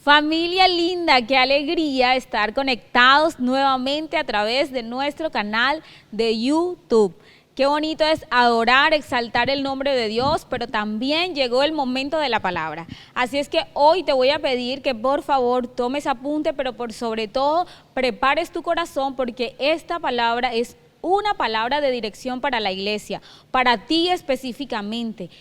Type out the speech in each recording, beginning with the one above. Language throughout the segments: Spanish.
Familia linda, qué alegría estar conectados nuevamente a través de nuestro canal de YouTube. Qué bonito es adorar, exaltar el nombre de Dios, pero también llegó el momento de la palabra. Así es que hoy te voy a pedir que por favor tomes apunte, pero por sobre todo prepares tu corazón, porque esta palabra es una palabra de dirección para la iglesia, para ti específicamente.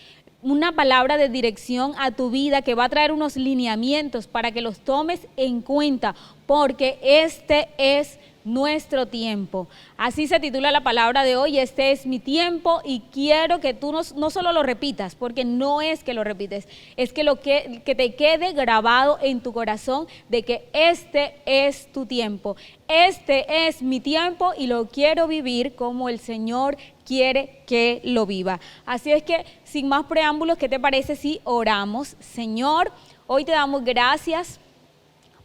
Una palabra de dirección a tu vida que va a traer unos lineamientos para que los tomes en cuenta, porque este es nuestro tiempo. Así se titula la palabra de hoy, este es mi tiempo, y quiero que tú no solo lo repitas, porque no es que lo repites, es que te quede grabado en tu corazón de que este es tu tiempo, este es mi tiempo y lo quiero vivir como el Señor quiere que lo viva. Así es que sin más preámbulos, ¿qué te parece si oramos? Señor, hoy te damos gracias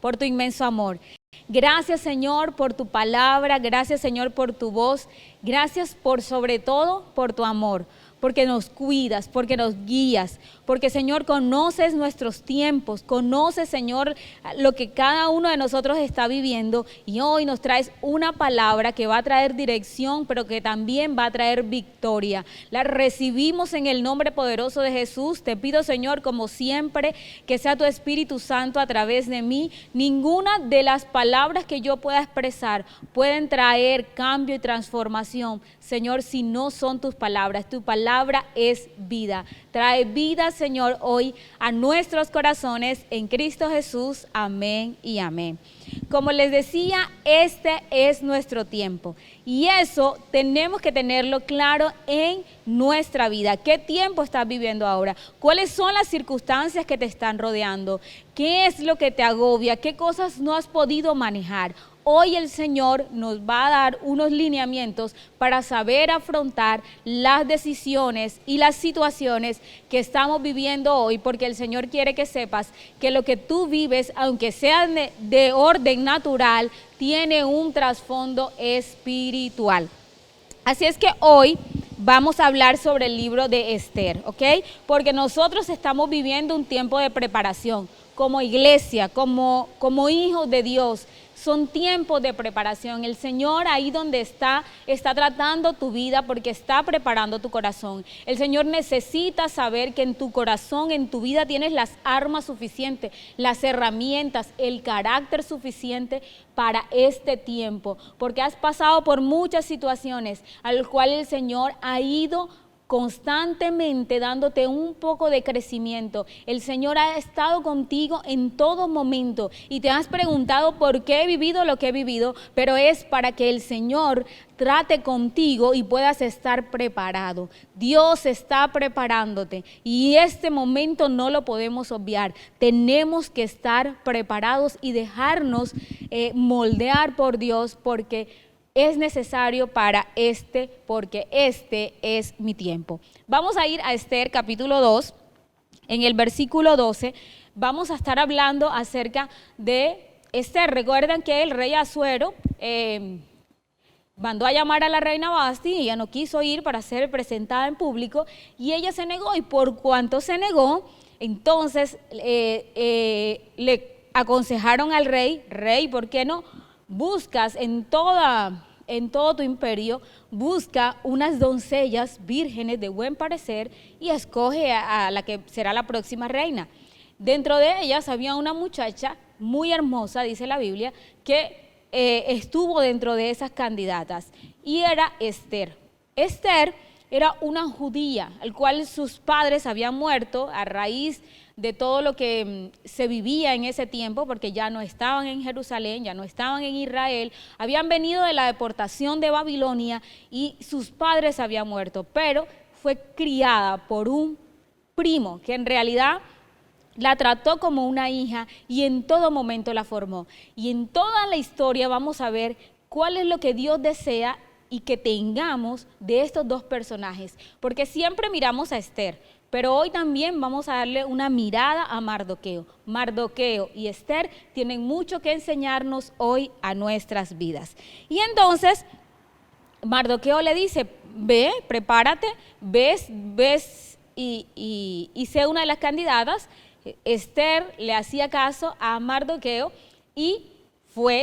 por tu inmenso amor. Gracias, Señor, por tu palabra, gracias, Señor, por tu voz, gracias por sobre todo por tu amor, porque nos cuidas, porque nos guías, porque, Señor, conoces nuestros tiempos, conoces, Señor, lo que cada uno de nosotros está viviendo, y hoy nos traes una palabra que va a traer dirección, pero que también va a traer victoria. La recibimos en el nombre poderoso de Jesús. Te pido, Señor, como siempre, que sea tu Espíritu Santo a través de mí. Ninguna de las palabras que yo pueda expresar pueden traer cambio y transformación, Señor, si no son tus palabras. Tu palabra es vida. Trae vida, Señor, hoy a nuestros corazones en Cristo Jesús. Amén y amén. Como les decía, este es nuestro tiempo, y eso tenemos que tenerlo claro en nuestra vida. ¿Qué tiempo estás viviendo ahora? ¿Cuáles son las circunstancias que te están rodeando? ¿Qué es lo que te agobia? ¿Qué cosas no has podido manejar? Hoy el Señor nos va a dar unos lineamientos para saber afrontar las decisiones y las situaciones que estamos viviendo hoy, porque el Señor quiere que sepas que lo que tú vives, aunque sea de orden natural, tiene un trasfondo espiritual. Así es que hoy vamos a hablar sobre el libro de Esther, ¿ok? Porque nosotros estamos viviendo un tiempo de preparación como iglesia, como hijos de Dios. Son tiempos de preparación. El Señor ahí donde está tratando tu vida porque está preparando tu corazón. El Señor necesita saber que en tu corazón, en tu vida tienes las armas suficientes, las herramientas, el carácter suficiente para este tiempo, porque has pasado por muchas situaciones a las cuales el Señor ha ido constantemente dándote un poco de crecimiento. El Señor ha estado contigo en todo momento y te has preguntado por qué he vivido lo que he vivido, pero es para que el Señor trate contigo y puedas estar preparado. Dios está preparándote y este momento no lo podemos obviar. Tenemos que estar preparados y dejarnos moldear por Dios, porque es necesario porque este es mi tiempo. Vamos a ir a Esther capítulo 2, en el versículo 12, vamos a estar hablando acerca de Esther. Recuerdan que el rey Asuero mandó a llamar a la reina Vasti, y ella no quiso ir para ser presentada en público, y ella se negó, y por cuanto se negó, entonces le aconsejaron al rey, ¿por qué no buscas en todo tu imperio, busca unas doncellas vírgenes de buen parecer y escoge a la que será la próxima reina? Dentro de ellas había una muchacha muy hermosa, dice la Biblia, que estuvo dentro de esas candidatas, y era Esther. Esther era una judía, al cual sus padres habían muerto a raíz de todo lo que se vivía en ese tiempo, porque ya no estaban en Jerusalén, ya no estaban en Israel, habían venido de la deportación de Babilonia y sus padres habían muerto, pero fue criada por un primo que en realidad la trató como una hija y en todo momento la formó. Y en toda la historia vamos a ver cuál es lo que Dios desea y que tengamos de estos dos personajes, porque siempre miramos a Esther, pero hoy también vamos a darle una mirada a Mardoqueo. Mardoqueo y Esther tienen mucho que enseñarnos hoy a nuestras vidas. Y entonces Mardoqueo le dice: ve, prepárate, ves y sé una de las candidatas Esther le hacía caso a Mardoqueo y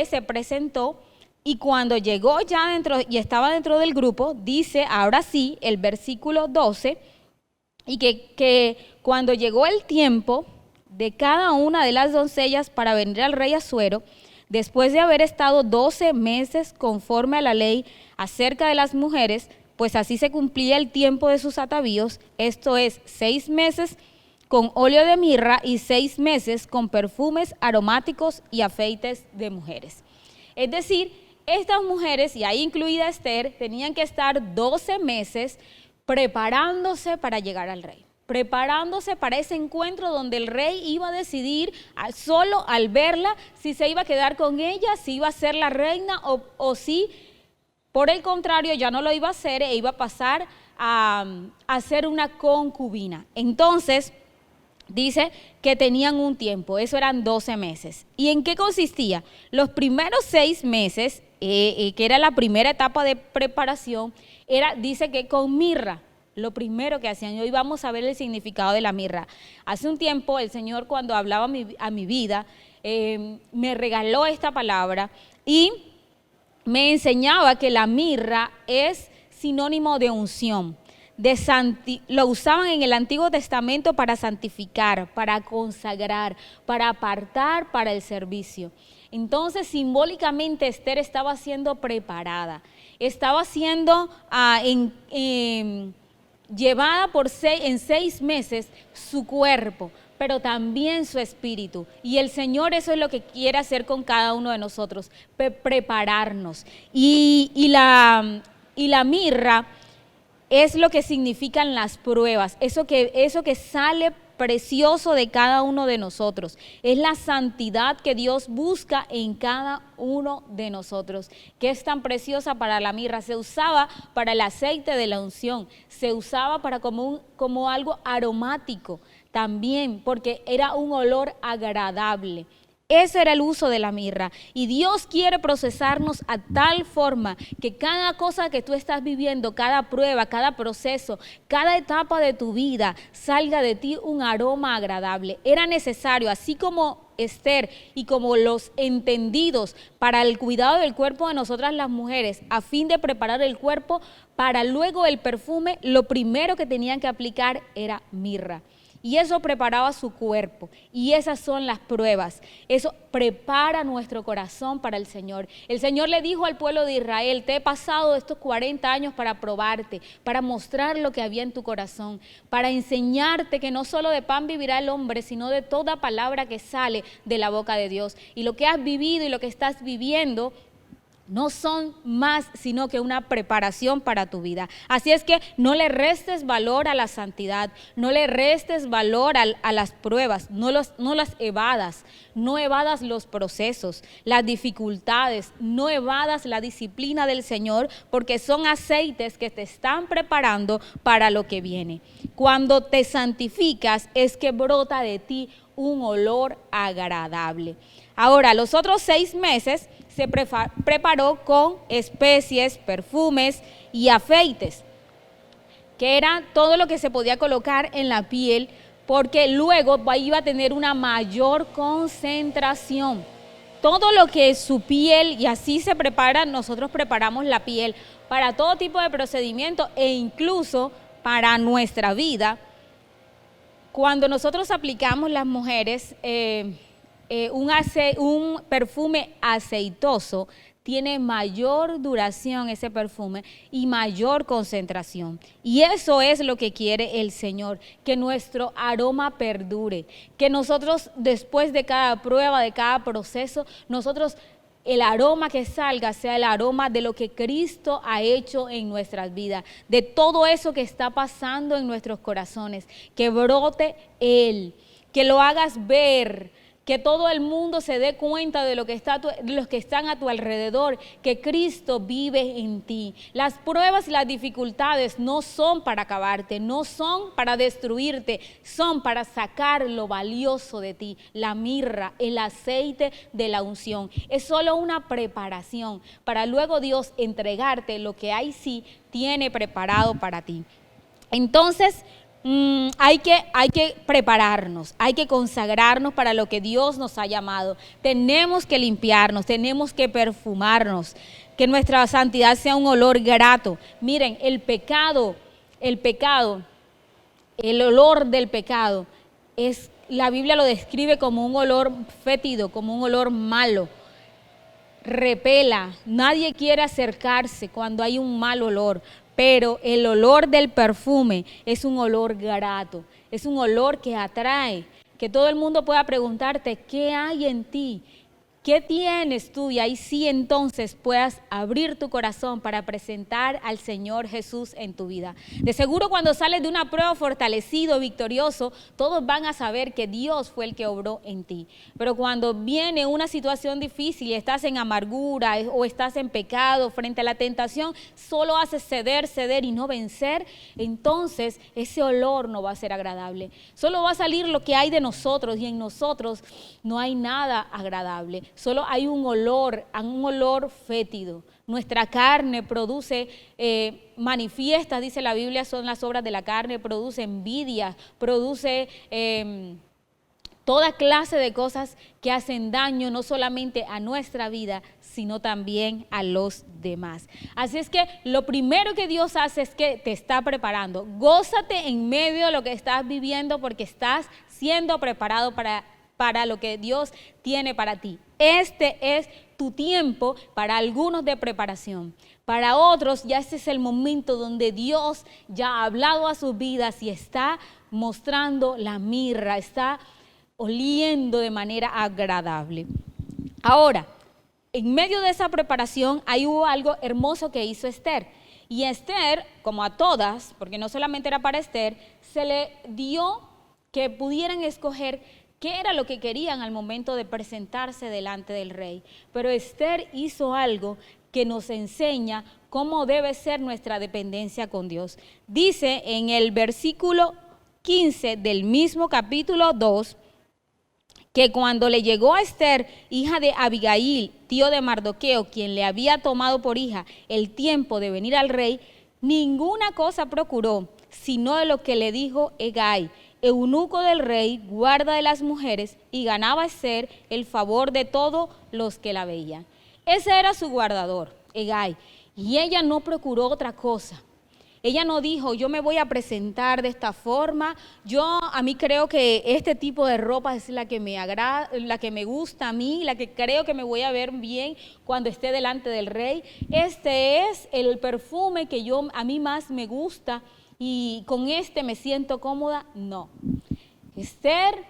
se presentó, y cuando llegó ya dentro y estaba dentro del grupo, dice ahora sí el versículo 12, y que cuando llegó el tiempo de cada una de las doncellas para venir al rey Asuero, después de haber estado 12 meses conforme a la ley acerca de las mujeres, pues así se cumplía el tiempo de sus atavíos, esto es 6 meses con óleo de mirra y 6 meses con perfumes aromáticos y afeites de mujeres. Es decir, estas mujeres, y ahí incluida Esther, tenían que estar 12 meses preparándose para llegar al rey, preparándose para ese encuentro donde el rey iba a decidir solo al verla si se iba a quedar con ella, si iba a ser la reina o si por el contrario ya no lo iba a hacer e iba a pasar a ser una concubina. Entonces dice que tenían un tiempo, eso eran 12 meses. ¿Y en qué consistía? Los primeros 6 meses, que era la primera etapa de preparación, dice que con mirra, lo primero que hacían. Y hoy vamos a ver el significado de la mirra. Hace un tiempo el Señor, cuando hablaba a mi vida, me regaló esta palabra y me enseñaba que la mirra es sinónimo de unción. Lo usaban en el Antiguo Testamento para santificar, para consagrar, para apartar para el servicio. Entonces, simbólicamente, Esther estaba siendo preparada, estaba siendo llevada en 6 meses su cuerpo, pero también su espíritu. Y el Señor eso es lo que quiere hacer con cada uno de nosotros, prepararnos. Y la mirra es lo que significan las pruebas, eso que sale precioso de cada uno de nosotros. Es la santidad que Dios busca en cada uno de nosotros, que es tan preciosa para la mirra. Se usaba para el aceite de la unción, se usaba para como algo aromático también, porque era un olor agradable. Ese era el uso de la mirra. Y Dios quiere procesarnos a tal forma que cada cosa que tú estás viviendo, cada prueba, cada proceso, cada etapa de tu vida, salga de ti un aroma agradable. Era necesario, así como Esther y como los entendidos para el cuidado del cuerpo de nosotras las mujeres, a fin de preparar el cuerpo para luego el perfume, lo primero que tenían que aplicar era mirra. Y eso preparaba su cuerpo. Y esas son las pruebas. Eso prepara nuestro corazón para el Señor. El Señor le dijo al pueblo de Israel: te he pasado estos 40 años para probarte, para mostrar lo que había en tu corazón, para enseñarte que no solo de pan vivirá el hombre, sino de toda palabra que sale de la boca de Dios. Y lo que has vivido y lo que estás viviendo no son más sino que una preparación para tu vida. Así es que no le restes valor a la santidad, no le restes valor a las pruebas, no las evadas, no evadas los procesos, las dificultades, no evadas la disciplina del Señor, porque son aceites que te están preparando para lo que viene. Cuando te santificas es que brota de ti un olor agradable. Ahora, los otros 6 meses se preparó con especies, perfumes y afeites, que era todo lo que se podía colocar en la piel, porque luego iba a tener una mayor concentración. Todo lo que es su piel, y así se prepara, nosotros preparamos la piel para todo tipo de procedimiento e incluso para nuestra vida. Cuando nosotros aplicamos las mujeres un perfume aceitoso, tiene mayor duración ese perfume y mayor concentración. Y eso es lo que quiere el Señor, que nuestro aroma perdure, que nosotros después de cada prueba, de cada proceso, el aroma que salga sea el aroma de lo que Cristo ha hecho en nuestras vidas, de todo eso que está pasando en nuestros corazones, que brote Él, que lo hagas ver, que todo el mundo se dé cuenta de los que están a tu alrededor, que Cristo vive en ti. Las pruebas y las dificultades no son para acabarte, no son para destruirte, son para sacar lo valioso de ti, la mirra, el aceite de la unción. Es solo una preparación para luego Dios entregarte lo que ahí sí tiene preparado para ti. Entonces, hay que prepararnos, hay que consagrarnos para lo que Dios nos ha llamado. Tenemos que limpiarnos, tenemos que perfumarnos, que nuestra santidad sea un olor grato. Miren, el olor del pecado la Biblia lo describe como un olor fétido, como un olor malo. Repela, nadie quiere acercarse cuando hay un mal olor, pero el olor del perfume es un olor grato, es un olor que atrae, que todo el mundo pueda preguntarte, ¿qué hay en ti? ¿Qué tienes tú? Y ahí sí entonces puedas abrir tu corazón para presentar al Señor Jesús en tu vida. De seguro cuando sales de una prueba fortalecido, victorioso, todos van a saber que Dios fue el que obró en ti. Pero cuando viene una situación difícil y estás en amargura o estás en pecado frente a la tentación, solo haces ceder y no vencer, entonces ese olor no va a ser agradable. Solo va a salir lo que hay de nosotros y en nosotros no hay nada agradable. Solo hay un olor fétido. Nuestra carne produce, manifiesta, dice la Biblia, son las obras de la carne, produce envidia, produce toda clase de cosas que hacen daño no solamente a nuestra vida, sino también a los demás. Así es que lo primero que Dios hace es que te está preparando. Gózate en medio de lo que estás viviendo porque estás siendo preparado para lo que Dios tiene para ti. Este es tu tiempo, para algunos de preparación. Para otros ya este es el momento donde Dios ya ha hablado a sus vidas y está mostrando la mirra, está oliendo de manera agradable. Ahora, en medio de esa preparación, hubo algo hermoso que hizo Esther. Y Esther, como a todas, porque no solamente era para Esther, se le dio que pudieran escoger qué era lo que querían al momento de presentarse delante del rey. Pero Esther hizo algo que nos enseña cómo debe ser nuestra dependencia con Dios. Dice en el versículo 15 del mismo capítulo 2, que cuando le llegó a Esther, hija de Abigail, tío de Mardoqueo, quien le había tomado por hija el tiempo de venir al rey, ninguna cosa procuró, sino de lo que le dijo Hegai, eunuco del rey, guarda de las mujeres, y ganaba a Esther el favor de todos los que la veían. Ese era su guardador, Hegai, y ella no procuró otra cosa. Ella no dijo, yo me voy a presentar de esta forma, a mí creo que este tipo de ropa es la que me agrada, la que me gusta a mí, la que creo que me voy a ver bien cuando esté delante del rey. Este es el perfume que a mí más me gusta y con este me siento cómoda. No, Esther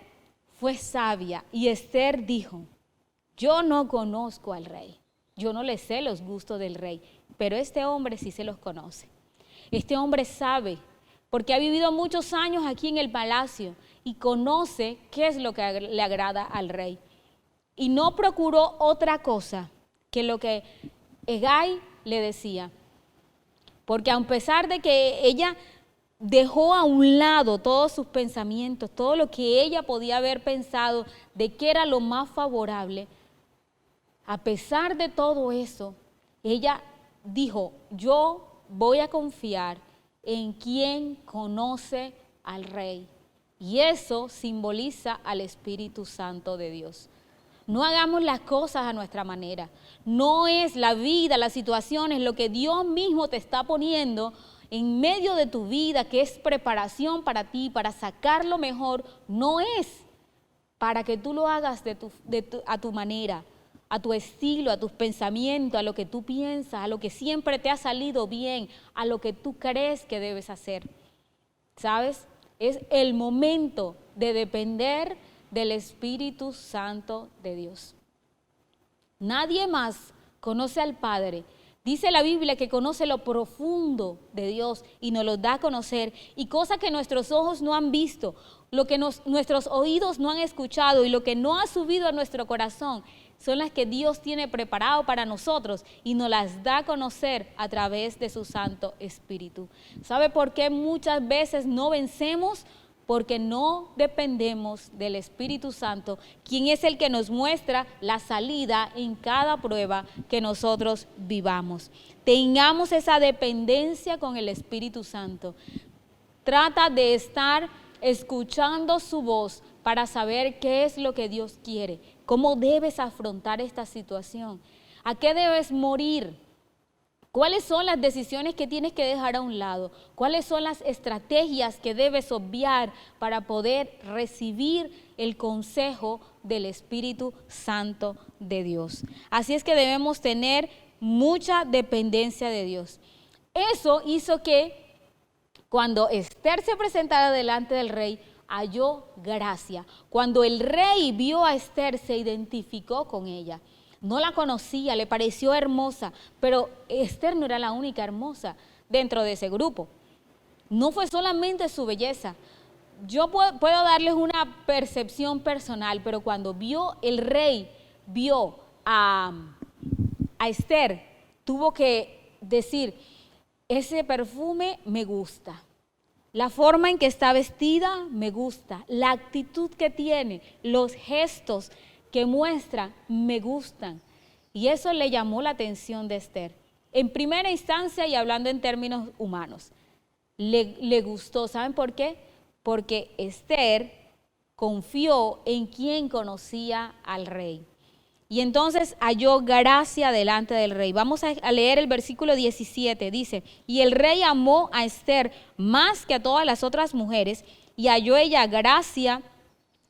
fue sabia y Esther dijo, yo no conozco al rey, yo no le sé los gustos del rey, pero este hombre sí se los conoce. Este hombre sabe, porque ha vivido muchos años aquí en el palacio y conoce qué es lo que le agrada al rey. Y no procuró otra cosa que lo que Hegai le decía. Porque a pesar de que ella dejó a un lado todos sus pensamientos, todo lo que ella podía haber pensado de qué era lo más favorable, a pesar de todo eso, ella dijo, yo voy a confiar en quien conoce al rey. Y eso simboliza al Espíritu Santo de Dios. No hagamos las cosas a nuestra manera. No es la vida, las situaciones, lo que Dios mismo te está poniendo en medio de tu vida, que es preparación para ti, para sacar lo mejor, no es para que tú lo hagas a tu manera, a tu estilo, a tus pensamientos, a lo que tú piensas, a lo que siempre te ha salido bien, a lo que tú crees que debes hacer. ¿Sabes? Es el momento de depender del Espíritu Santo de Dios. Nadie más conoce al Padre. Dice la Biblia que conoce lo profundo de Dios y nos lo da a conocer, y cosas que nuestros ojos no han visto, lo que nuestros oídos no han escuchado y lo que no ha subido a nuestro corazón, son las que Dios tiene preparado para nosotros y nos las da a conocer a través de su Santo Espíritu. ¿Sabe por qué muchas veces no vencemos? Porque no dependemos del Espíritu Santo, quien es el que nos muestra la salida en cada prueba que nosotros vivamos. Tengamos esa dependencia con el Espíritu Santo. Trata de estar escuchando su voz para saber qué es lo que Dios quiere, cómo debes afrontar esta situación, a qué debes morir, cuáles son las decisiones que tienes que dejar a un lado, cuáles son las estrategias que debes obviar para poder recibir el consejo del Espíritu Santo de Dios. Así es que debemos tener mucha dependencia de Dios. Eso hizo que cuando Esther se presentara delante del rey, halló gracia. Cuando el rey vio a Esther, se identificó con ella. No la conocía, le pareció hermosa, pero Esther no era la única hermosa dentro de ese grupo. No fue solamente su belleza. Yo puedo darles una percepción personal, pero cuando el rey vio a Esther, tuvo que decir, ese perfume me gusta. La forma en que está vestida me gusta. La actitud que tiene, los gestos que muestra me gustan. Y eso le llamó la atención de Esther. En primera instancia y hablando en términos humanos, le gustó. ¿Saben por qué? Porque Esther confió en quien conocía al rey. Y entonces halló gracia delante del rey. Vamos a leer el versículo 17. Dice, y el rey amó a Esther más que a todas las otras mujeres y halló ella gracia,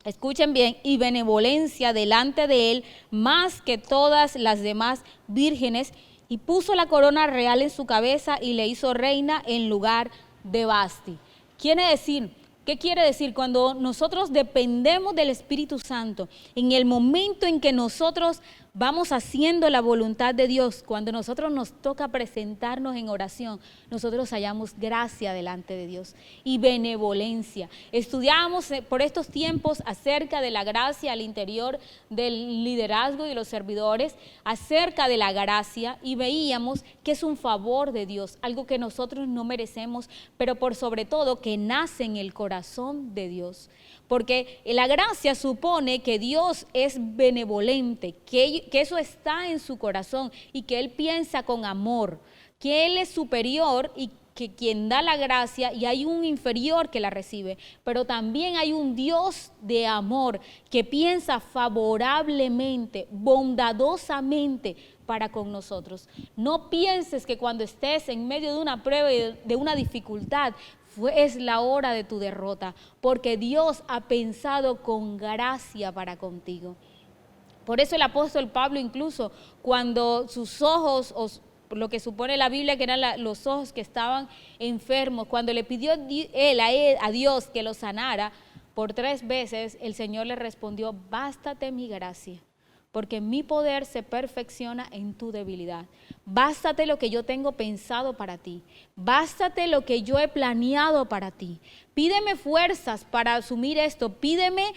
escuchen bien, y benevolencia delante de él más que todas las demás vírgenes, y puso la corona real en su cabeza y le hizo reina en lugar de Vasti. ¿Qué quiere decir? Cuando nosotros dependemos del Espíritu Santo, en el momento en que nosotros vamos haciendo la voluntad de Dios, cuando nosotros nos toca presentarnos en oración, nosotros hallamos gracia delante de Dios y benevolencia. Estudiamos por estos tiempos acerca de la gracia al interior del liderazgo y de los servidores, acerca de la gracia, y veíamos que es un favor de Dios, algo que nosotros no merecemos, pero por sobre todo que nace en el corazón de Dios. Porque la gracia supone que Dios es benevolente, que eso está en su corazón y que Él piensa con amor, que Él es superior y que quien da la gracia y hay un inferior que la recibe, pero también hay un Dios de amor que piensa favorablemente, bondadosamente para con nosotros. No pienses que cuando estés en medio de una prueba y de una dificultad, es la hora de tu derrota, porque Dios ha pensado con gracia para contigo. Por eso el apóstol Pablo, incluso cuando sus ojos, o lo que supone la Biblia que eran los ojos que estaban enfermos, cuando le pidió a Dios que lo sanara por 3 veces, el Señor le respondió, bástate mi gracia, porque mi poder se perfecciona en tu debilidad. Bástate lo que yo tengo pensado para ti. Bástate lo que yo he planeado para ti. Pídeme fuerzas para asumir esto. Pídeme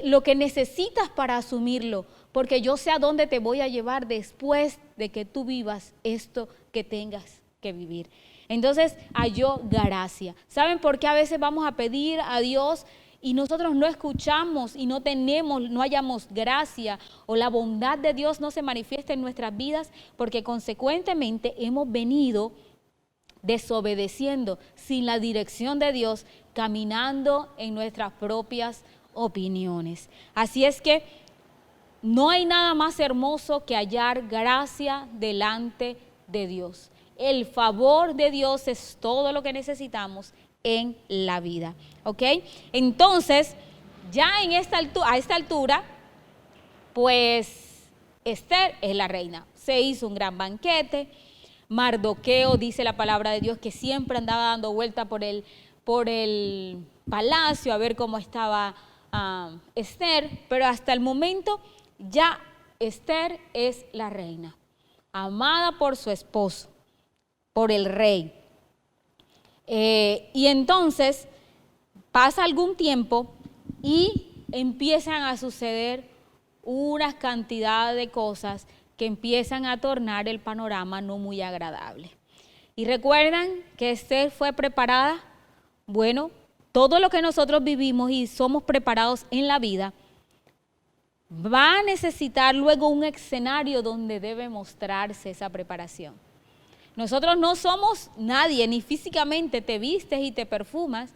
lo que necesitas para asumirlo, porque yo sé a dónde te voy a llevar después de que tú vivas esto que tengas que vivir. Entonces, halló gracia. ¿Saben por qué a veces vamos a pedir a Dios y nosotros no escuchamos y no hallamos gracia, o la bondad de Dios no se manifiesta en nuestras vidas? Porque consecuentemente hemos venido desobedeciendo, sin la dirección de Dios, caminando en nuestras propias opiniones. Así es que no hay nada más hermoso que hallar gracia delante de Dios. El favor de Dios es todo lo que necesitamos en la vida, ¿ok? Entonces, ya a esta altura, pues Esther es la reina. Se hizo un gran banquete. Mardoqueo, dice la palabra de Dios, que siempre andaba dando vuelta por el palacio a ver cómo estaba Esther, pero hasta el momento ya Esther es la reina, amada por su esposo, por el rey. Y entonces pasa algún tiempo y empiezan a suceder una cantidad de cosas que empiezan a tornar el panorama no muy agradable. Y recuerdan que Esther fue preparada. Bueno, todo lo que nosotros vivimos y somos preparados en la vida va a necesitar luego un escenario donde debe mostrarse esa preparación. Nosotros no somos nadie, ni físicamente te vistes y te perfumas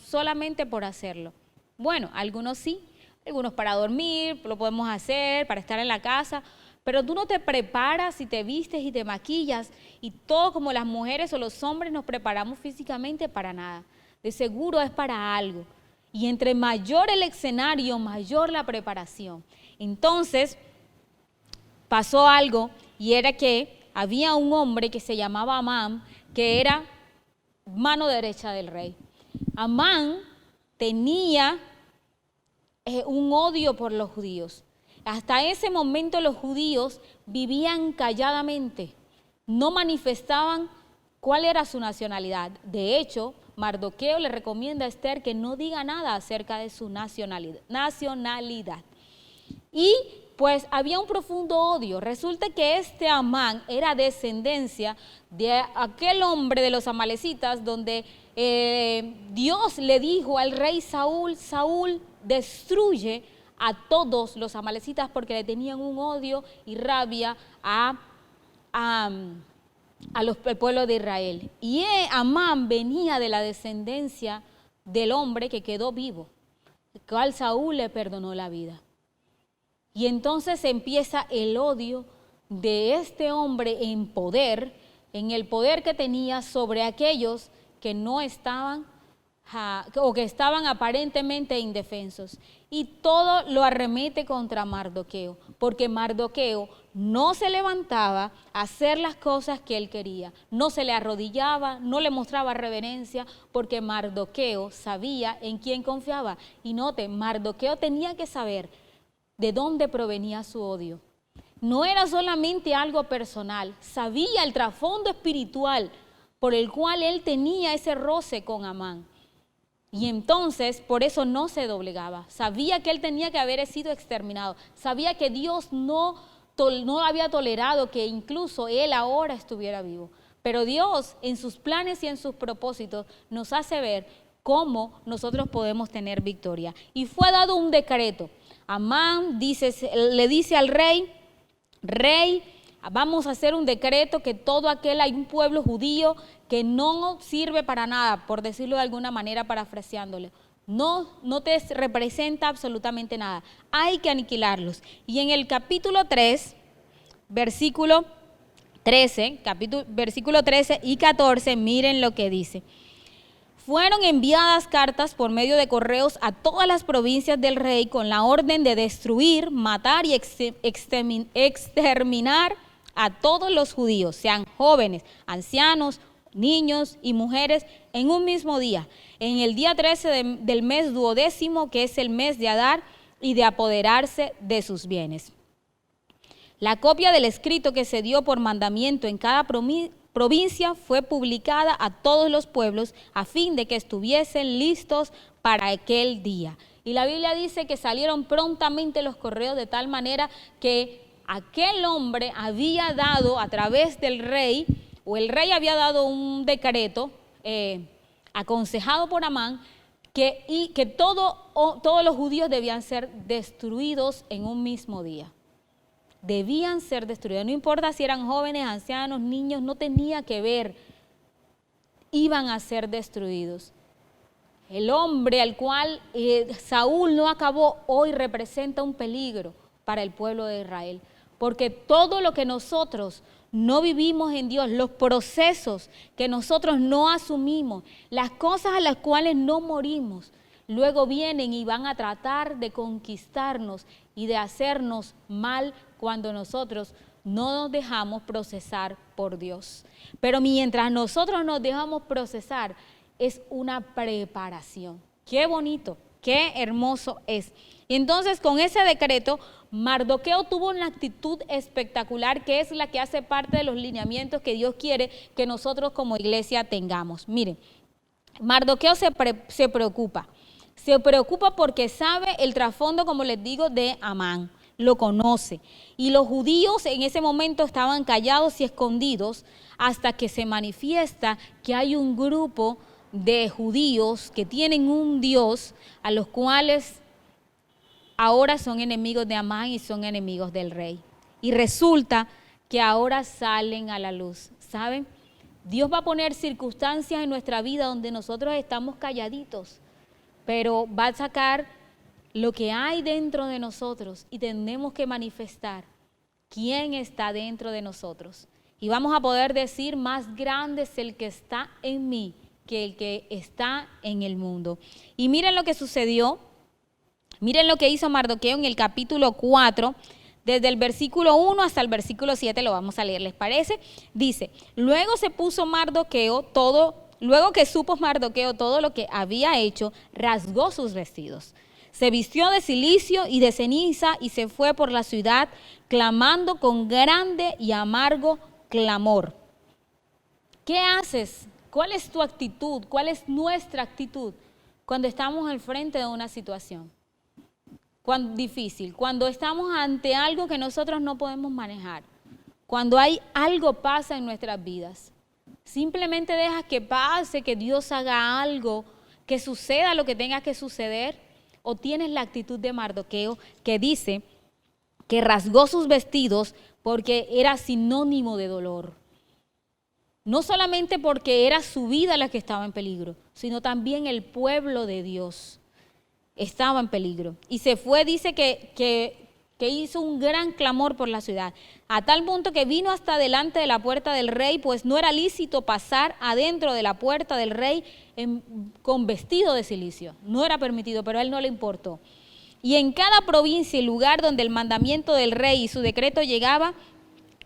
solamente por hacerlo. Bueno, algunos sí, algunos para dormir, lo podemos hacer, para estar en la casa, pero tú no te preparas y te vistes y te maquillas y todo como las mujeres o los hombres nos preparamos físicamente para nada. De seguro es para algo. Y entre mayor el escenario, mayor la preparación. Entonces, pasó algo y era que había un hombre que se llamaba Amán, que era mano derecha del rey. Amán tenía un odio por los judíos. Hasta ese momento los judíos vivían calladamente, no manifestaban cuál era su nacionalidad. De hecho, Mardoqueo le recomienda a Esther que no diga nada acerca de su nacionalidad. Y pues había un profundo odio. Resulta que este Amán era descendencia de aquel hombre de los amalecitas donde Dios le dijo al rey Saúl, Saúl, destruye a todos los amalecitas porque le tenían un odio y rabia al pueblo de Israel. Y Amán venía de la descendencia del hombre que quedó vivo, el cual Saúl le perdonó la vida. Y entonces empieza el odio de este hombre en el poder que tenía sobre aquellos que no estaban o que estaban aparentemente indefensos. Y todo lo arremete contra Mardoqueo, porque Mardoqueo no se levantaba a hacer las cosas que él quería, no se le arrodillaba, no le mostraba reverencia, porque Mardoqueo sabía en quién confiaba. Y note, Mardoqueo tenía que saber de dónde provenía su odio. No era solamente algo personal, sabía el trasfondo espiritual por el cual él tenía ese roce con Amán. Y entonces, por eso no se doblegaba. Sabía que él tenía que haber sido exterminado. Sabía que Dios no había tolerado que incluso él ahora estuviera vivo. Pero Dios, en sus planes y en sus propósitos, nos hace ver cómo nosotros podemos tener victoria. Y fue dado un decreto. Amán le dice al rey, vamos a hacer un decreto que hay un pueblo judío que no sirve para nada, por decirlo de alguna manera parafraseándole. No te representa absolutamente nada. Hay que aniquilarlos. Y en el capítulo 3, versículo 13 y 14, miren lo que dice. Fueron enviadas cartas por medio de correos a todas las provincias del rey con la orden de destruir, matar y exterminar a todos los judíos, sean jóvenes, ancianos, niños y mujeres, en un mismo día, en el día 13 del mes 12º, que es el mes de Adar, y de apoderarse de sus bienes. La copia del escrito que se dio por mandamiento en cada provincia fue publicada a todos los pueblos a fin de que estuviesen listos para aquel día. Y la Biblia dice que salieron prontamente los correos de tal manera que aquel hombre había dado a través del rey, o el rey había dado un decreto aconsejado por Amán, que todos los judíos debían ser destruidos en un mismo día. Debían ser destruidos, no importa si eran jóvenes, ancianos, niños, no tenía que ver, iban a ser destruidos. El hombre al cual Saúl no acabó, hoy representa un peligro para el pueblo de Israel, porque todo lo que nosotros no vivimos en Dios, los procesos que nosotros no asumimos, las cosas a las cuales no morimos, luego vienen y van a tratar de conquistarnos y de hacernos mal cuando nosotros no nos dejamos procesar por Dios. Pero mientras nosotros nos dejamos procesar, es una preparación. Qué bonito, qué hermoso es. Y entonces con ese decreto, Mardoqueo tuvo una actitud espectacular que es la que hace parte de los lineamientos que Dios quiere que nosotros como iglesia tengamos. Miren, Mardoqueo se preocupa. Se preocupa porque sabe el trasfondo, como les digo, de Amán. Lo conoce. Y los judíos en ese momento estaban callados y escondidos hasta que se manifiesta que hay un grupo de judíos que tienen un Dios a los cuales ahora son enemigos de Amán y son enemigos del rey. Y resulta que ahora salen a la luz. ¿Saben? Dios va a poner circunstancias en nuestra vida donde nosotros estamos calladitos, pero va a sacar lo que hay dentro de nosotros y tenemos que manifestar quién está dentro de nosotros. Y vamos a poder decir, más grande es el que está en mí que el que está en el mundo. Y miren lo que sucedió, miren lo que hizo Mardoqueo en el capítulo 4, desde el versículo 1 hasta el versículo 7, lo vamos a leer, ¿les parece? Dice, luego que supo Mardoqueo todo lo que había hecho, rasgó sus vestidos. Se vistió de cilicio y de ceniza y se fue por la ciudad clamando con grande y amargo clamor. ¿Qué haces? ¿Cuál es tu actitud? ¿Cuál es nuestra actitud cuando estamos al frente de una situación difícil? Cuando estamos ante algo que nosotros no podemos manejar. Cuando hay algo pasa en nuestras vidas. Simplemente dejas que pase, que Dios haga algo, que suceda lo que tenga que suceder. O tienes la actitud de Mardoqueo que dice que rasgó sus vestidos porque era sinónimo de dolor. No solamente porque era su vida la que estaba en peligro, sino también el pueblo de Dios estaba en peligro. Y se fue, dice que hizo un gran clamor por la ciudad, a tal punto que vino hasta delante de la puerta del rey, pues no era lícito pasar adentro de la puerta del rey con vestido de cilicio. No era permitido, pero a él no le importó. Y en cada provincia y lugar donde el mandamiento del rey y su decreto llegaba,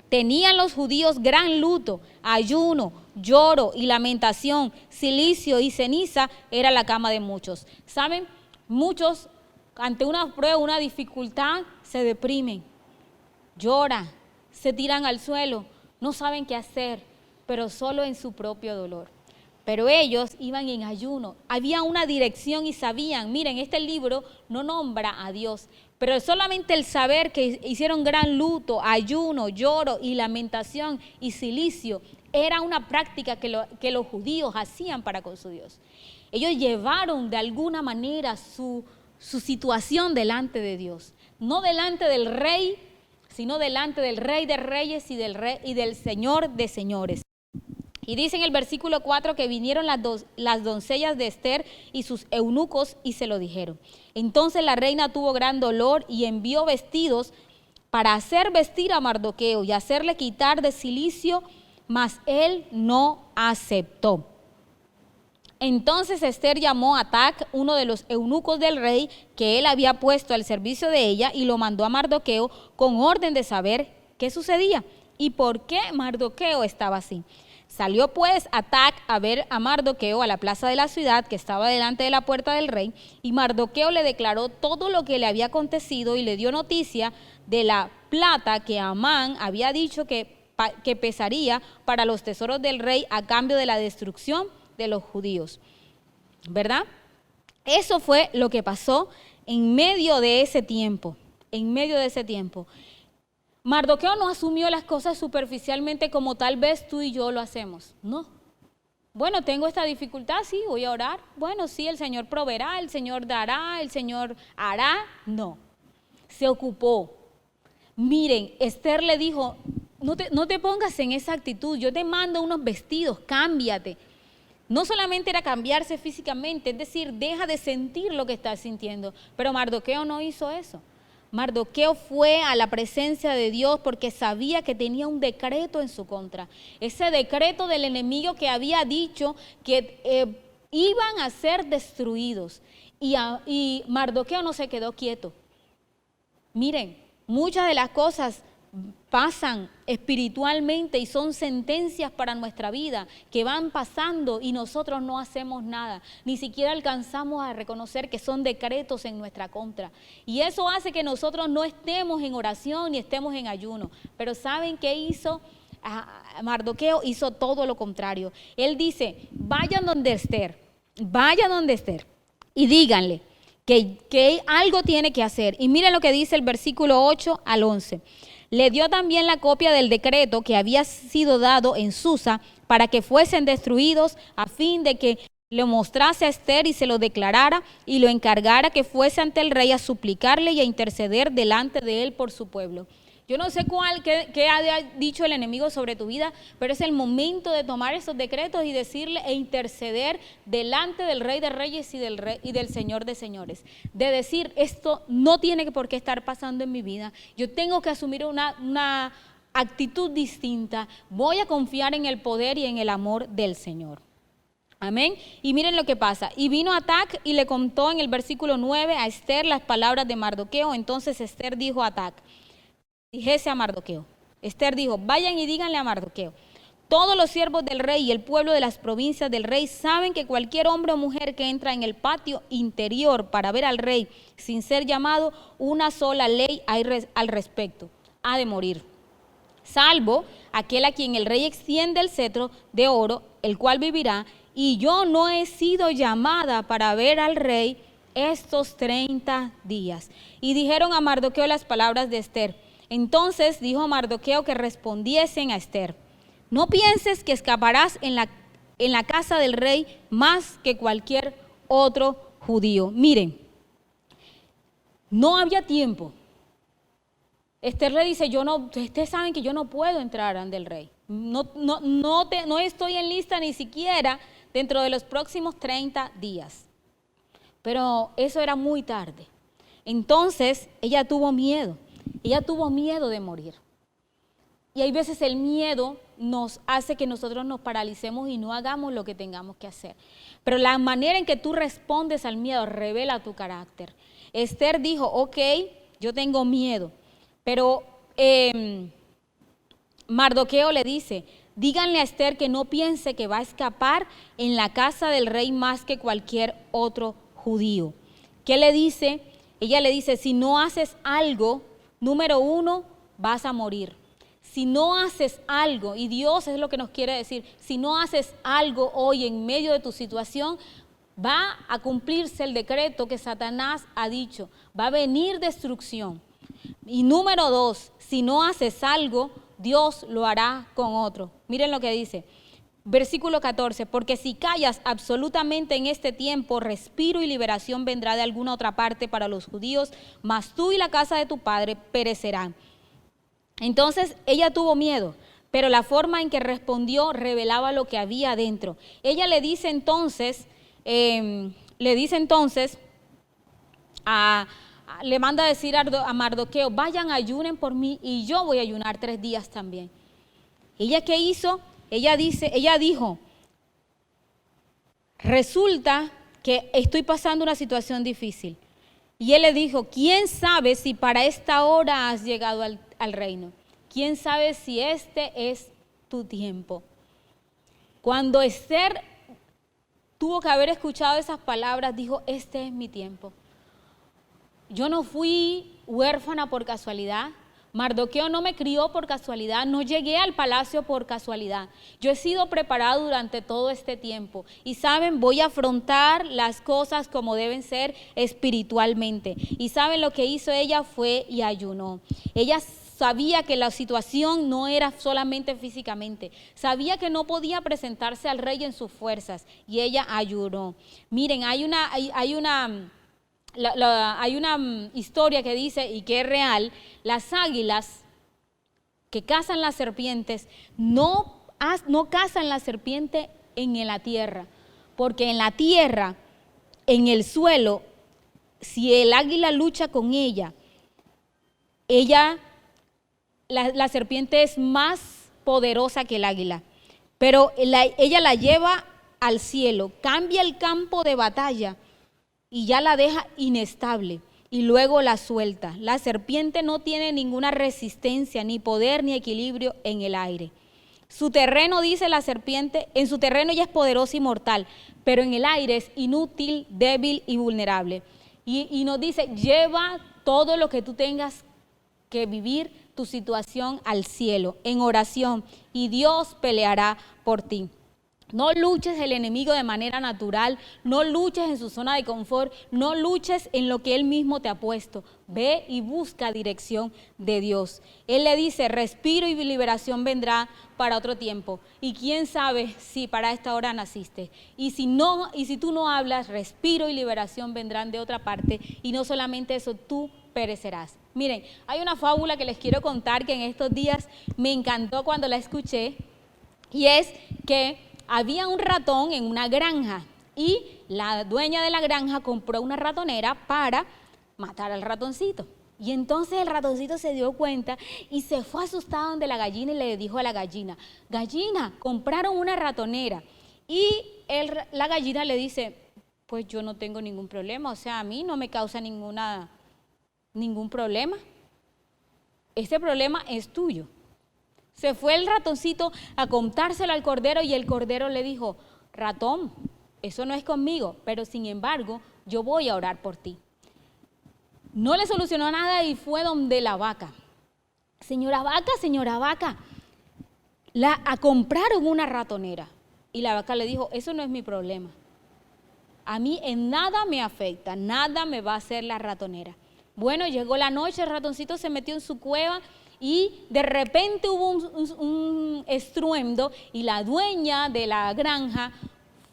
tenían los judíos gran luto, ayuno, lloro y lamentación, cilicio y ceniza era la cama de muchos. ¿Saben? Muchos ante una prueba, una dificultad, se deprimen, lloran, se tiran al suelo, no saben qué hacer, pero solo en su propio dolor. Pero ellos iban en ayuno, había una dirección y sabían, miren, este libro no nombra a Dios, pero solamente el saber que hicieron gran luto, ayuno, lloro y lamentación y cilicio, era una práctica que los judíos hacían para con su Dios. Ellos llevaron de alguna manera su situación delante de Dios, no delante del rey, sino delante del Rey de Reyes y del Señor de Señores. Y dice en el versículo 4 que vinieron las doncellas de Esther y sus eunucos y se lo dijeron. Entonces la reina tuvo gran dolor y envió vestidos para hacer vestir a Mardoqueo y hacerle quitar de cilicio, mas él no aceptó. Entonces Esther llamó a Tac, uno de los eunucos del rey, que él había puesto al servicio de ella, y lo mandó a Mardoqueo con orden de saber qué sucedía y por qué Mardoqueo estaba así. Salió pues a Tac a ver a Mardoqueo a la plaza de la ciudad que estaba delante de la puerta del rey, y Mardoqueo le declaró todo lo que le había acontecido y le dio noticia de la plata que Amán había dicho que pesaría para los tesoros del rey a cambio de la destrucción de los judíos, ¿verdad? Eso fue lo que pasó en medio de ese tiempo, Mardoqueo no asumió las cosas superficialmente como tal vez tú y yo lo hacemos, no. Bueno, tengo esta dificultad, sí, voy a orar. Bueno, sí, el Señor proveerá, el Señor dará, el Señor hará. No, se ocupó. Miren, Esther le dijo, no te pongas en esa actitud, yo te mando unos vestidos, cámbiate. No solamente era cambiarse físicamente, es decir, deja de sentir lo que estás sintiendo. Pero Mardoqueo no hizo eso. Mardoqueo fue a la presencia de Dios porque sabía que tenía un decreto en su contra. Ese decreto del enemigo que había dicho que iban a ser destruidos. Y Mardoqueo no se quedó quieto. Miren, muchas de las cosas pasan espiritualmente y son sentencias para nuestra vida que van pasando y nosotros no hacemos nada, ni siquiera alcanzamos a reconocer que son decretos en nuestra contra, y eso hace que nosotros no estemos en oración ni estemos en ayuno. Pero ¿saben qué hizo? Mardoqueo hizo todo lo contrario. Él dice, vayan donde Esther y díganle que algo tiene que hacer. Y miren lo que dice el versículo 8 al 11. Le dio también la copia del decreto que había sido dado en Susa para que fuesen destruidos, a fin de que lo mostrase a Esther y se lo declarara y lo encargara que fuese ante el rey a suplicarle y a interceder delante de él por su pueblo. Yo no sé qué ha dicho el enemigo sobre tu vida, pero es el momento de tomar esos decretos y decirle e interceder delante del Rey de Reyes y del Señor de Señores. De decir, esto no tiene por qué estar pasando en mi vida. Yo tengo que asumir una actitud distinta. Voy a confiar en el poder y en el amor del Señor. Amén. Y miren lo que pasa. Y vino Atac y le contó en el versículo 9 a Esther las palabras de Mardoqueo. Entonces Esther dijo a Atac, dijese a Mardoqueo. Esther dijo, vayan y díganle a Mardoqueo. Todos los siervos del rey y el pueblo de las provincias del rey saben que cualquier hombre o mujer que entra en el patio interior para ver al rey sin ser llamado, una sola ley hay al respecto, ha de morir. Salvo aquel a quien el rey extiende el cetro de oro, el cual vivirá, y yo no he sido llamada para ver al rey estos 30 días. Y dijeron a Mardoqueo las palabras de Esther. Entonces dijo Mardoqueo que respondiesen a Esther, no pienses que escaparás en la casa del rey más que cualquier otro judío. Miren, no había tiempo. Esther le dice, ustedes saben que yo no puedo entrar ante el rey. No estoy en lista ni siquiera dentro de los próximos 30 días. Pero eso era muy tarde. Entonces ella tuvo miedo. Ella tuvo miedo de morir. Y hay veces el miedo nos hace que nosotros nos paralicemos y no hagamos lo que tengamos que hacer. Pero la manera en que tú respondes al miedo revela tu carácter. Esther dijo, ok, yo tengo miedo. Pero Mardoqueo le dice, díganle a Esther que no piense que va a escapar en la casa del rey más que cualquier otro judío. ¿Qué le dice? Ella le dice, si no haces algo, número 1, vas a morir. Si no haces algo, y Dios es lo que nos quiere decir, si no haces algo hoy en medio de tu situación, va a cumplirse el decreto que Satanás ha dicho, va a venir destrucción. Y número 2, si no haces algo, Dios lo hará con otro. Miren lo que dice, versículo 14, porque si callas absolutamente en este tiempo, respiro y liberación vendrá de alguna otra parte para los judíos, mas tú y la casa de tu padre perecerán. Entonces ella tuvo miedo, pero la forma en que respondió revelaba lo que había adentro. Ella le dice entonces, le manda a decir a Mardoqueo, vayan, ayunen por mí y yo voy a ayunar 3 días también. ¿Ella qué hizo? Ella dijo, resulta que estoy pasando una situación difícil. Y él le dijo, ¿quién sabe si para esta hora has llegado al reino? ¿Quién sabe si este es tu tiempo? Cuando Esther tuvo que haber escuchado esas palabras, dijo, este es mi tiempo. Yo no fui huérfana por casualidad. Mardoqueo no me crió por casualidad, no llegué al palacio por casualidad. Yo he sido preparado durante todo este tiempo. Y saben, voy a afrontar las cosas como deben ser espiritualmente. Y saben, lo que hizo ella fue y ayunó. Ella sabía que la situación no era solamente físicamente. Sabía que no podía presentarse al rey en sus fuerzas. Y ella ayunó. Miren, hay una historia que dice, y que es real, las águilas que cazan las serpientes no cazan la serpiente en la tierra, porque en la tierra, en el suelo, si el águila lucha con ella, la serpiente es más poderosa que el águila, pero ella la lleva al cielo, cambia el campo de batalla y ya la deja inestable y luego la suelta. La serpiente no tiene ninguna resistencia, ni poder, ni equilibrio en el aire. Su terreno, dice la serpiente, en su terreno ella es poderosa y mortal, pero en el aire es inútil, débil y vulnerable. Y nos dice, lleva todo lo que tú tengas que vivir, tu situación al cielo, en oración, y Dios peleará por ti. No luches el enemigo de manera natural, no luches en su zona de confort, no luches en lo que él mismo te ha puesto. Ve y busca dirección de Dios. Él le dice, respiro y liberación vendrá para otro tiempo. Y quién sabe si para esta hora naciste. Y si tú no hablas, respiro y liberación vendrán de otra parte. Y no solamente eso, tú perecerás. Miren, hay una fábula que les quiero contar que en estos días me encantó cuando la escuché, y es que había un ratón en una granja y la dueña de la granja compró una ratonera para matar al ratoncito. Y entonces el ratoncito se dio cuenta y se fue asustado donde la gallina y le dijo a la gallina, gallina, compraron una ratonera. Y la gallina le dice, pues yo no tengo ningún problema, o sea, a mí no me causa ningún problema. Ese problema es tuyo. Se fue el ratoncito a contárselo al cordero y el cordero le dijo, ratón, eso no es conmigo, pero sin embargo yo voy a orar por ti. No le solucionó nada y fue donde la vaca. Señora vaca, compraron una ratonera. Y la vaca le dijo, eso no es mi problema. A mí en nada me afecta, nada me va a hacer la ratonera. Bueno, llegó la noche, el ratoncito se metió en su cueva y de repente hubo un estruendo y la dueña de la granja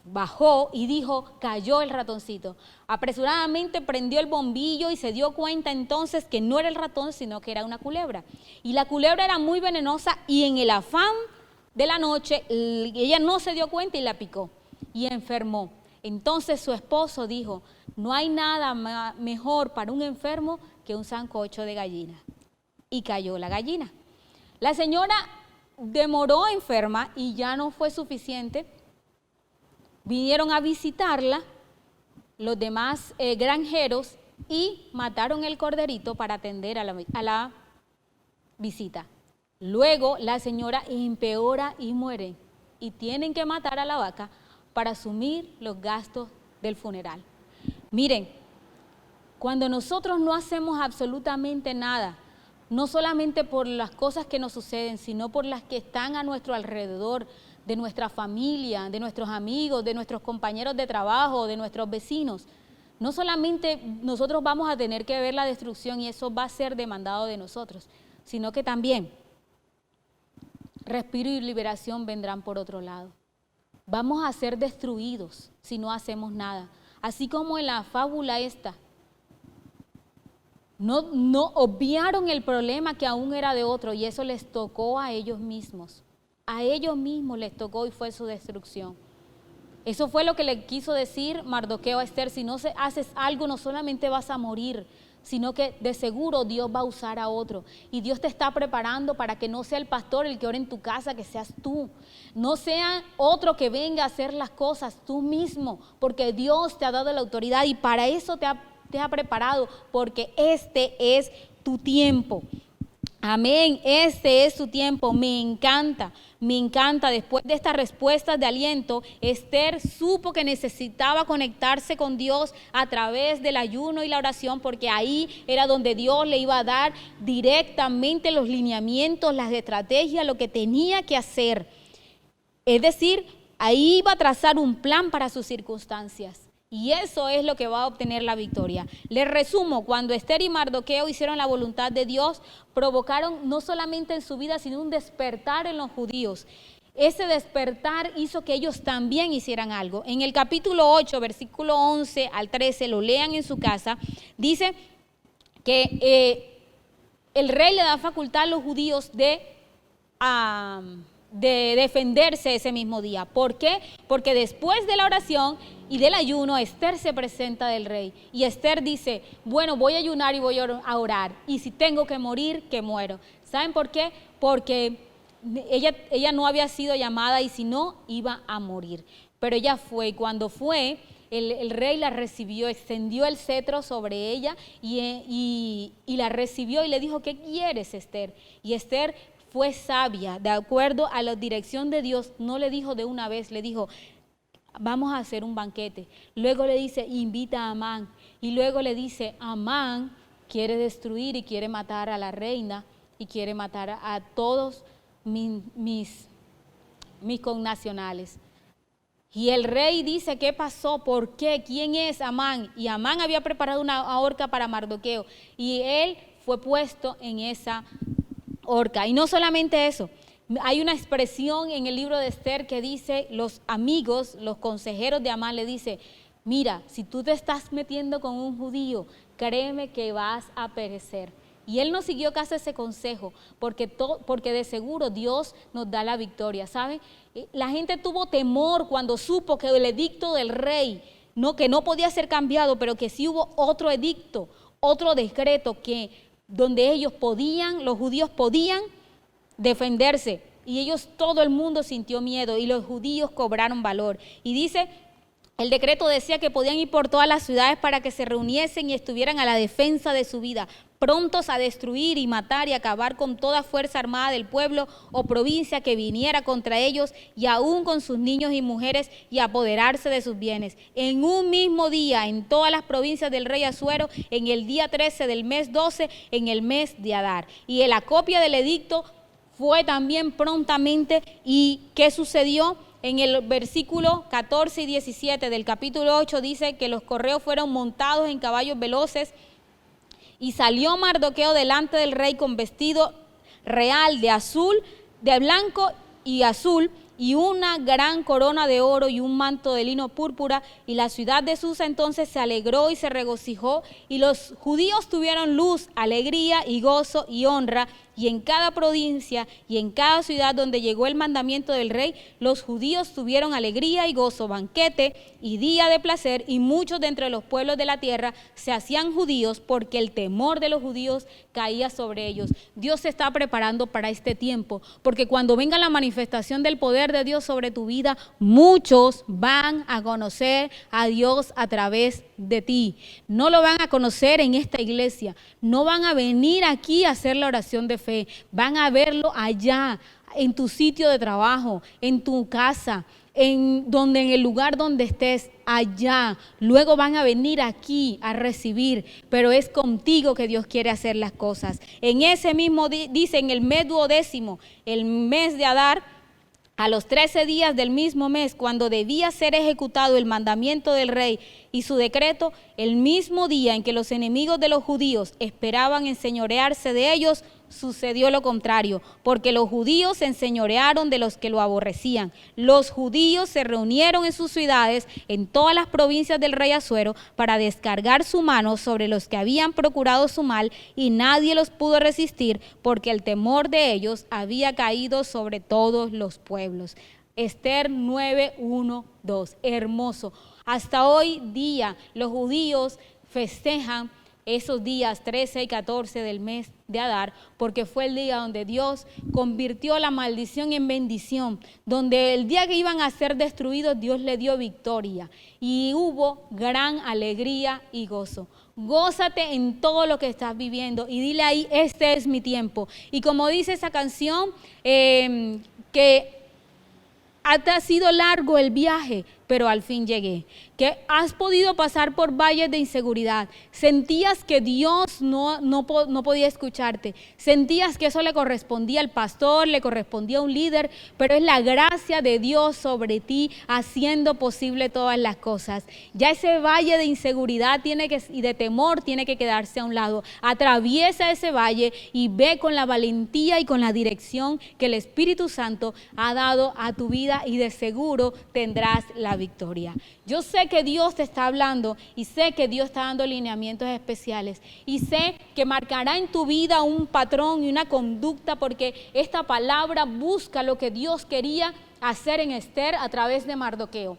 bajó y dijo, cayó el ratoncito. Apresuradamente prendió el bombillo y se dio cuenta entonces que no era el ratón, sino que era una culebra. Y la culebra era muy venenosa y en el afán de la noche ella no se dio cuenta y la picó y enfermó. Entonces su esposo dijo, no hay nada mejor para un enfermo que un sancocho de gallina. Y cayó la gallina. La señora demoró enferma y ya no fue suficiente. Vinieron a visitarla los demás granjeros y mataron el corderito para atender a la visita. Luego la señora empeora y muere y tienen que matar a la vaca para asumir los gastos del funeral. Miren, cuando nosotros no hacemos absolutamente nada, no solamente por las cosas que nos suceden, sino por las que están a nuestro alrededor, de nuestra familia, de nuestros amigos, de nuestros compañeros de trabajo, de nuestros vecinos, no solamente nosotros vamos a tener que ver la destrucción y eso va a ser demandado de nosotros, sino que también respiro y liberación vendrán por otro lado. Vamos a ser destruidos si no hacemos nada. Así como en la fábula esta, no obviaron el problema que aún era de otro y eso les tocó a ellos mismos. A ellos mismos les tocó y fue su destrucción. Eso fue lo que le quiso decir Mardoqueo a Esther, si no haces algo no solamente vas a morir, sino que de seguro Dios va a usar a otro. Y Dios te está preparando para que no sea el pastor el que ore en tu casa, que seas tú. No sea otro que venga a hacer las cosas, tú mismo, porque Dios te ha dado la autoridad y para eso te ha preparado, porque este es tu tiempo. Amén, este es su tiempo, me encanta. Después de estas respuestas de aliento, Esther supo que necesitaba conectarse con Dios a través del ayuno y la oración, porque ahí era donde Dios le iba a dar directamente los lineamientos, las estrategias, lo que tenía que hacer. Es decir, ahí iba a trazar un plan para sus circunstancias. Y eso es lo que va a obtener la victoria. Les resumo, cuando Esther y Mardoqueo hicieron la voluntad de Dios, provocaron no solamente en su vida, sino un despertar en los judíos. Ese despertar hizo que ellos también hicieran algo. En el capítulo 8, versículo 11 al 13, lo lean en su casa, dice que el rey le da facultad a los judíos de defenderse ese mismo día. ¿Por qué? Porque después de la oración y del ayuno, Esther se presenta del rey. Y Esther dice, bueno, voy a ayunar y voy a orar. Y si tengo que morir, que muero. ¿Saben por qué? Porque ella no había sido llamada y si no, iba a morir. Pero ella fue y cuando fue, el rey la recibió, extendió el cetro sobre ella y la recibió y le dijo, ¿qué quieres, Esther? Y Esther fue sabia, de acuerdo a la dirección de Dios, no le dijo de una vez, le dijo, vamos a hacer un banquete. Luego le dice, invita a Amán. Y luego le dice, Amán quiere destruir y quiere matar a la reina y quiere matar a todos mis connacionales. Y el rey dice, ¿qué pasó? ¿Por qué? ¿Quién es Amán? Y Amán había preparado una horca para Mardoqueo y él fue puesto en esa horca. Y no solamente eso, hay una expresión en el libro de Esther que dice, los amigos, los consejeros de Amán le dice, mira, si tú te estás metiendo con un judío, créeme que vas a perecer. Y él no siguió casi ese consejo, porque de seguro Dios nos da la victoria, ¿sabe? La gente tuvo temor cuando supo que el edicto del rey, que no podía ser cambiado, pero que sí hubo otro edicto, otro decreto donde los judíos podían defenderse. Y todo el mundo sintió miedo y los judíos cobraron valor. Y dice, el decreto decía que podían ir por todas las ciudades para que se reuniesen y estuvieran a la defensa de su vida, prontos a destruir y matar y acabar con toda fuerza armada del pueblo o provincia que viniera contra ellos, y aún con sus niños y mujeres, y apoderarse de sus bienes. En un mismo día, en todas las provincias del rey Asuero, en el día 13 del mes 12, en el mes de Adar. Y la copia del edicto fue también prontamente. ¿Y qué sucedió? En el versículo 14 y 17 del capítulo 8 dice que los correos fueron montados en caballos veloces, y salió Mardoqueo delante del rey con vestido real de blanco y azul, y una gran corona de oro y un manto de lino púrpura. Y la ciudad de Susa entonces se alegró y se regocijó, y los judíos tuvieron luz, alegría y gozo y honra. Y en cada provincia y en cada ciudad donde llegó el mandamiento del rey, los judíos tuvieron alegría y gozo, banquete y día de placer, y muchos de entre los pueblos de la tierra se hacían judíos, porque el temor de los judíos caía sobre ellos. Dios se está preparando para este tiempo, porque cuando venga la manifestación del poder de Dios sobre tu vida, muchos van a conocer a Dios a través de ti. No lo van a conocer en esta iglesia, no van a venir aquí a hacer la oración de fe, van a verlo allá, en tu sitio de trabajo, en tu casa, en el lugar donde estés, allá. Luego van a venir aquí a recibir, pero es contigo que Dios quiere hacer las cosas. En ese mismo dice, en el mes 12º, el mes de Adar, a los 13 días del mismo mes, cuando debía ser ejecutado el mandamiento del rey y su decreto, el mismo día en que los enemigos de los judíos esperaban enseñorearse de ellos, sucedió lo contrario, porque los judíos se enseñorearon de los que lo aborrecían. Los judíos se reunieron en sus ciudades, en todas las provincias del rey Asuero, para descargar su mano sobre los que habían procurado su mal, y nadie los pudo resistir, porque el temor de ellos había caído sobre todos los pueblos. Esther 9:1-2, hermoso. Hasta hoy día los judíos festejan esos días 13 y 14 del mes de Adar, porque fue el día donde Dios convirtió la maldición en bendición, donde el día que iban a ser destruidos, Dios le dio victoria y hubo gran alegría y gozo. Gózate en todo lo que estás viviendo y dile ahí, este es mi tiempo. Y como dice esa canción, que ha sido largo el viaje, pero al fin llegué. Que has podido pasar por valles de inseguridad. Sentías que Dios no podía escucharte. Sentías que eso le correspondía al pastor, le correspondía a un líder, pero es la gracia de Dios sobre ti haciendo posible todas las cosas. Ya ese valle de inseguridad y de temor tiene que quedarse a un lado. Atraviesa ese valle y ve con la valentía y con la dirección que el Espíritu Santo ha dado a tu vida, y de seguro tendrás la victoria. Yo sé que Dios te está hablando y sé que Dios está dando lineamientos especiales y sé que marcará en tu vida un patrón y una conducta, porque esta palabra busca lo que Dios quería hacer en Esther a través de Mardoqueo.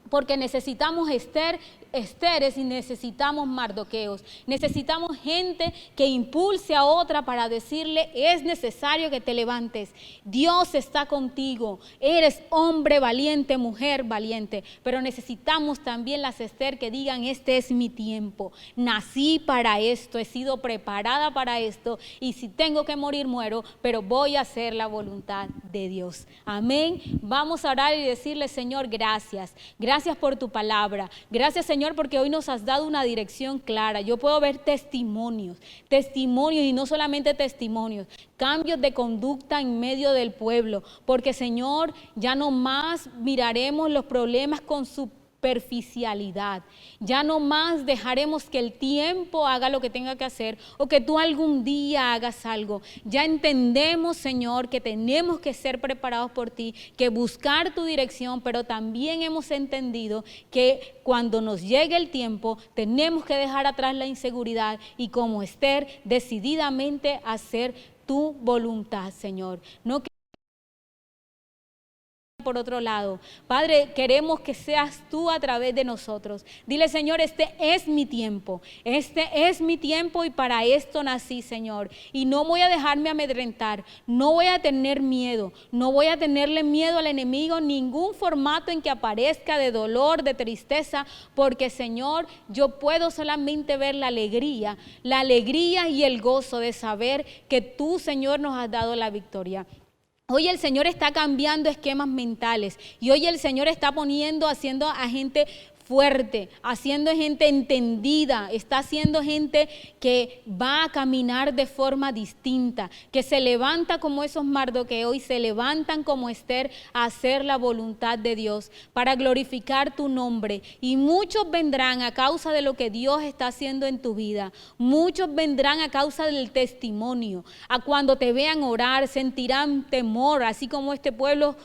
Porque necesitamos Esteres y necesitamos Mardoqueos. Necesitamos gente que impulse a otra para decirle, es necesario que te levantes. Dios está contigo. Eres hombre valiente, mujer valiente. Pero necesitamos también las Ester que digan, este es mi tiempo. Nací para esto, he sido preparada para esto. Y si tengo que morir, muero, pero voy a hacer la voluntad de Dios. Amén. Vamos a orar y decirle, Señor, gracias. Gracias por tu palabra. Gracias, Señor, porque hoy nos has dado una dirección clara. Yo puedo ver testimonios y no solamente testimonios, cambios de conducta en medio del pueblo. Porque, Señor, ya no más miraremos los problemas con superficialidad. Ya no más dejaremos que el tiempo haga lo que tenga que hacer o que tú algún día hagas algo. Ya entendemos, Señor, que tenemos que ser preparados por ti, que buscar tu dirección, pero también hemos entendido que cuando nos llegue el tiempo tenemos que dejar atrás la inseguridad y como Esther decididamente hacer tu voluntad, Señor. No por otro lado, Padre, queremos que seas tú a través de nosotros. Dile, Señor, este es mi tiempo y para esto nací, Señor, y no voy a dejarme amedrentar, no voy a tener miedo, no voy a tenerle miedo al enemigo, ningún formato en que aparezca de dolor, de tristeza, porque, Señor, yo puedo solamente ver la alegría y el gozo de saber que tú, Señor, nos has dado la victoria. Hoy el Señor está cambiando esquemas mentales y hoy el Señor está haciendo a gente fuerte, haciendo gente entendida, está haciendo gente que va a caminar de forma distinta, que se levanta como esos Mardoqueo y se levantan como Esther a hacer la voluntad de Dios para glorificar tu nombre. Y muchos vendrán a causa de lo que Dios está haciendo en tu vida, muchos vendrán a causa del testimonio, a cuando te vean orar sentirán temor, así como este pueblo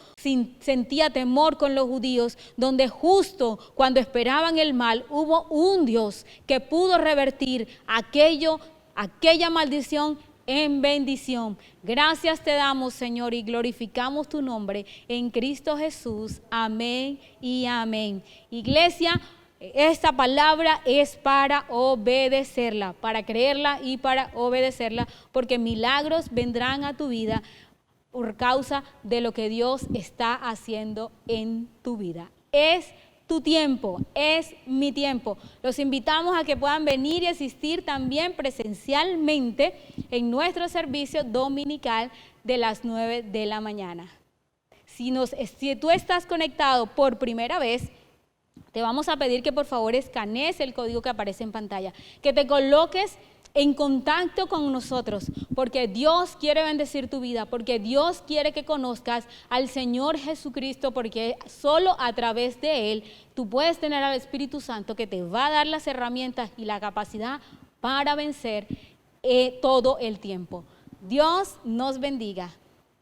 sentía temor con los judíos, donde justo cuando esperaban el mal, hubo un Dios que pudo revertir aquella maldición en bendición. Gracias te damos, Señor, y glorificamos tu nombre en Cristo Jesús. Amén y amén. Iglesia, esta palabra es para obedecerla, para creerla y para obedecerla, porque milagros vendrán a tu vida por causa de lo que Dios está haciendo en tu vida. Es tu tiempo, es mi tiempo. Los invitamos a que puedan venir y asistir también presencialmente en nuestro servicio dominical de las 9 de la mañana. Si tú estás conectado por primera vez, te vamos a pedir que por favor escanees el código que aparece en pantalla, que te coloques en contacto con nosotros, porque Dios quiere bendecir tu vida, porque Dios quiere que conozcas al Señor Jesucristo, porque solo a través de Él tú puedes tener al Espíritu Santo que te va a dar las herramientas y la capacidad para vencer todo el tiempo. Dios nos bendiga.